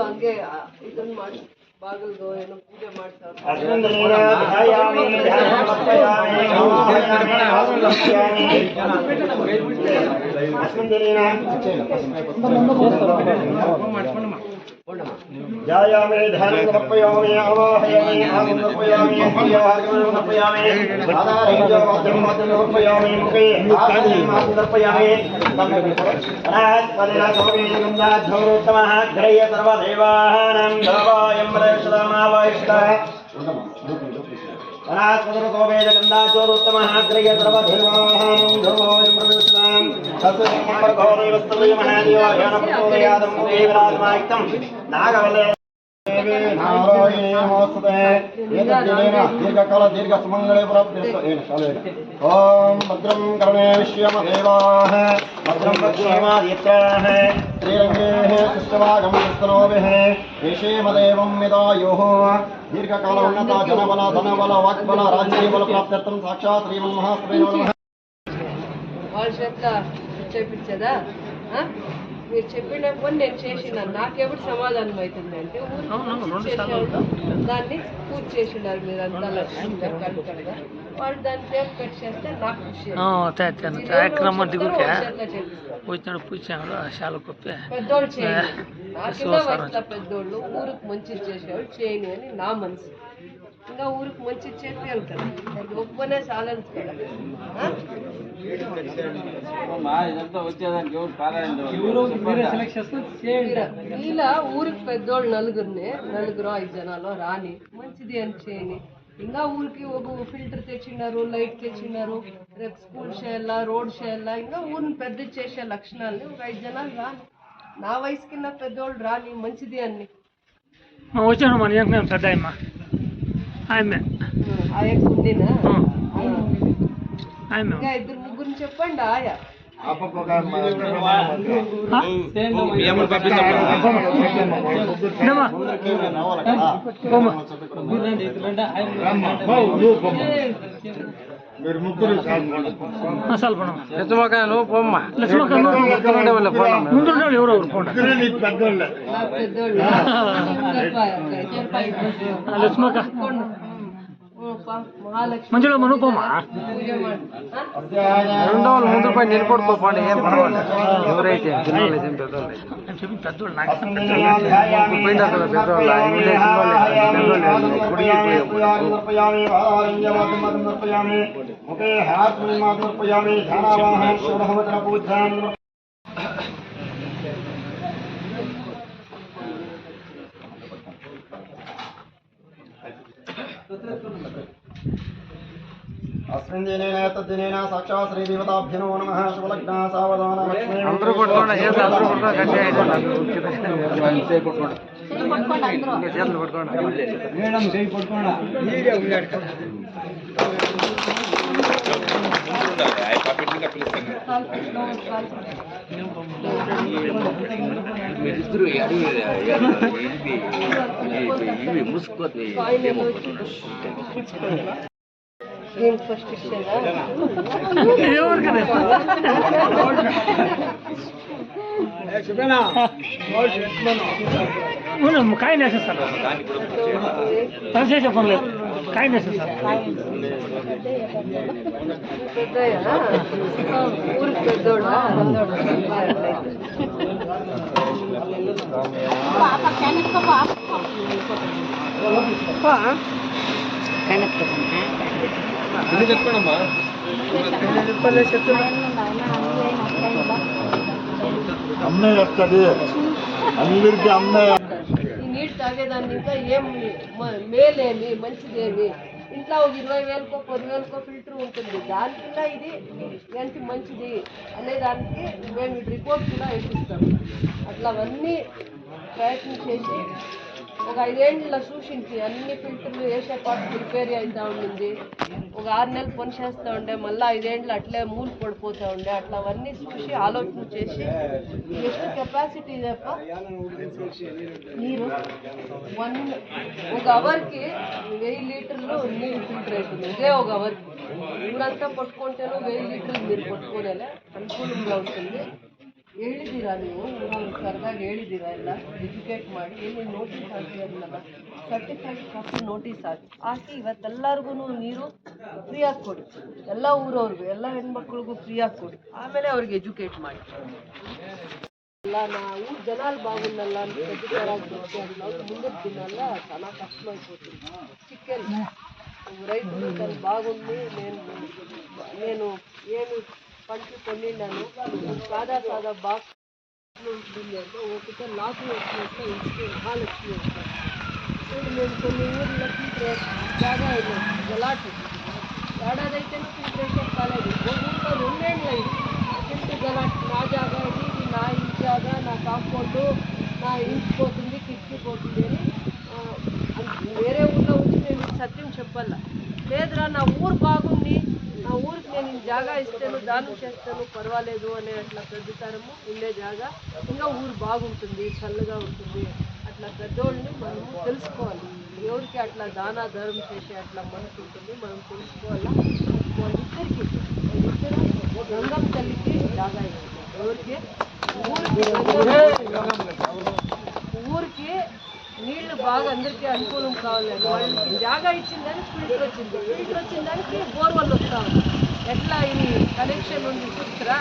ಹಂಗೆ ಇದನ್ನ ಮಾಡಿ ಬಾಗಿಲು ಏನೋ ಪೂಜೆ ಮಾಡ್ತಾರೆ. जायामे ध्यानं समर्पयामि आवाहयामि नामं समर्पयामि समर्पयामि आधारय्य वज्रं समर्पयामि मुखे आधारं समर्पयामि अनास्पदेन सोमेगन्धाद्धौरोत्तमः ग्रह्य सर्वदेवानां देवायं प्रदक्षिणामावाहिष्टः अनास्पदकोवेदगन्धाद्धौरोत्तमः ग्रह्य सर्वदेवानां देवायं प्रदक्षिणां तस्मै महादेवाय नमः देवराजमायितं नागवल्ले दीर्घकाल दीर्घ सुमंगले ओम भद्रं कर्णेष्यमदेवाः भद्रं पश्येमादित्याः श्रीरङ्गे सुष्ठवागमस्तनोभिः येषेमदेवं यदायुः दीर्घकाल उन्नता जनबल धनबल वाक्बल राज्यबल प्राप्त्यर्थं साक्षात् श्रीमन्महास्त्रे नमः మీరు చెప్పిన పని నేను చేసినాను. నాకెప్పుడు సమాధానం అవుతుంది అంటే దాన్ని పూజ చేసినారు మీరు అంతా లక్ష్యంగా కనుకగా వాళ్ళు దాన్ని టేప్ కట్ చేస్తే నాకు పెద్దోళ్ళు చేయండి. నాకింద వయసులో పెద్దోళ్ళు ఊరికి మంచి చేసేవాళ్ళు చేయని అని నా మనసు. ఇంకా ఊరికి మంచి చెప్పి వెళ్తారు. ఒప్పుకునే చాలని కదా. ఇలా ఊరికి పెద్దోళ్ళు నలుగురు 5 జనాలు రాని మంచిది అని చేయని. ఇంకా ఊరికి ఒక ఫిల్టర్ తెచ్చినారు, లైట్ తెచ్చినారు, రేపు స్కూల్ చేయాలా, రోడ్ చేయాలా, ఇంకా ఊరిని పెద్ద చేసే లక్షణాలని ఒక 5 జనాలు రాని. నా వయసు కింద పెద్దోళ్ళు రాని మంచిది అని వచ్చాను మన పెద్ద ఆయకు ఉండినా ఇంకా 2-3 చెప్పండి. ఆయా మీరు ముగ్గురు లక్ష్మకాయలు పోమ్మ ముందు ఎవరెవరు లక్ష్మక మంచిలో మనం పోమా 200 ముందు పై నిలబడుకోండి. ఏం పర్వాలేదు. ఎవరైతే చెప్పి పెద్దోళ్ళు నాకు अस्मिन् दिनेन तद्दिनेन साक्षात् श्रीदेवताभ्यो नमः शुभलग्ना सावधान लक्ष्मी అందరూ పట్టుకోండి. అందరూ పట్టుకోండి. గట్టి చేతులు పట్టుకోండి. మేడం చేయి పట్టుకోండి. ముసుకోతే ఫస్ట్ ఇచ్చేదా కాయ నేసేస్తాను. పని చేసే పని లేదు. కాయ నేసేస్తాను. ఊరికి పెద్దోడు అమ్మే వస్తుంది అందరికి అమ్మే. ఈ నీళ్ళు తాగేదాన్ని ఇంకా ఏం మేలేమి మంచిదేమి. ఇంట్లో ఒక 20,000కో 10,000కో ఫిల్టర్ ఉంటుంది. దానికింద ఇది ఎంత మంచిది అనే దానికి మేము రిపోర్ట్ కూడా వేసిస్తాం. అట్లా అవన్నీ ప్రయత్నం చేసి ఒక 5 ఏళ్ళ సూచించి అన్ని ఫిల్టర్లు వేసేపాటు రిపేర్ అవుతూ ఉండింది. ఒక 6 నెలలు పని చేస్తూ ఉండే, మళ్ళీ 5 ఏళ్ళు అట్లే మూలు పడిపోతూ ఉండే. అట్లా అవన్నీ చూసి ఆలోచన చేసి ಎಷ್ಟು కెపాసిటీ తప్ప నీరు ఒక అవర్కి 1000 లీటర్లు నీరు ఫిల్టర్ అవుతుంది. ఇదే ఒక అవర్కి ఊరంతా పట్టుకుంటేనూ 1000 లీటర్లు మీరు పట్టుకోనేలే అనుకూలంగా ఉంటుంది. ಹೇಳಿದ್ದೀರಾ ನೀವು ಊರಲ್ಲಿ ಕರೆದಾಗ ಹೇಳಿದ್ದೀರಾ ಎಲ್ಲ ಎಜುಕೇಟ್ ಮಾಡಿ ಎಲ್ಲಿ ನೋಟಿಸ್ ಹಾಕಿ ಅದನ್ನೆಲ್ಲ ಸರ್ಟಿಫೈಡ್ ಕಾಪಿ ನೋಟಿಸ್ ಹಾಕಿ ಇವತ್ತೆಲ್ಲರಿಗೂ ನೀರು ಫ್ರೀಯಾಗಿ ಕೊಡಿ, ಎಲ್ಲ ಊರವ್ರಿಗೂ ಎಲ್ಲ ಹೆಣ್ಮಕ್ಳಿಗೂ ಫ್ರೀಯಾಗಿ ಕೊಡಿ, ಆಮೇಲೆ ಅವ್ರಿಗೆ ಎಜುಕೇಟ್ ಮಾಡಿ. ಎಲ್ಲ ನಾವು జనాలు బాగుండాల అని ప్రతిసారాలు చెప్తాను. ముందు తినాల చాలా కష్టమైపోతుంది. చికెన్ రైతులు తను బాగుంది, నేను ఏమి పంటలు పండినాను సాదా బాక్స్ ఉంటుంది అంటే ఒకటే లాకు వచ్చినట్టు ఇస్తే మహాలక్ష్మి వస్తారు. ఇప్పుడు మేము కొన్ని ఊర్లో ఫిల్టర్ జాగా గలాట్ ఏడాదైతే ఫిల్టరేషన్ కాలేదు, ఒక ఊళ్ళో 2 ఏళ్ళు అయింది ఫిల్టర్ గలాట్. నా జాగా ఇది నా ఇంటి జాగా, నా కాంపౌండ్, నా ఇంటి పోతుంది, కిటికీ పోతుంది అని వేరే ఊళ్ళో వచ్చి నేను సత్యం చెప్పాల. లేదురా నా ఊరు బాగుంది, నా ఊరికి నేను ఈ జాగా ఇస్తాను, దానం చేస్తాను, పర్వాలేదు అనే అట్లా పెద్దతరము ఉండే జాగా ఇంకా ఊరు బాగుంటుంది, చల్లగా ఉంటుంది. అట్లా పెద్దోళ్ళని మనము తెలుసుకోవాలి. ఎవరికి అట్లా దానా ధర్మం చేసే అట్లా మనసు ఉంటుంది, మనం తెలుసుకోవాలా. వాళ్ళిద్దరికి గంగమ్మ తల్లికి జాగా ఇస్తుంది. ఎవరికి? ఊరికి నీళ్లు బాగా అందరికీ అనుకూలం కావాలని వాళ్ళకి జాగా ఇచ్చిందని ఫిల్టర్ వచ్చిన దానికి బోర్వెల్ వస్తాం. ఎట్లా ఇది కనెక్షన్ ఉంది చూస్తారా?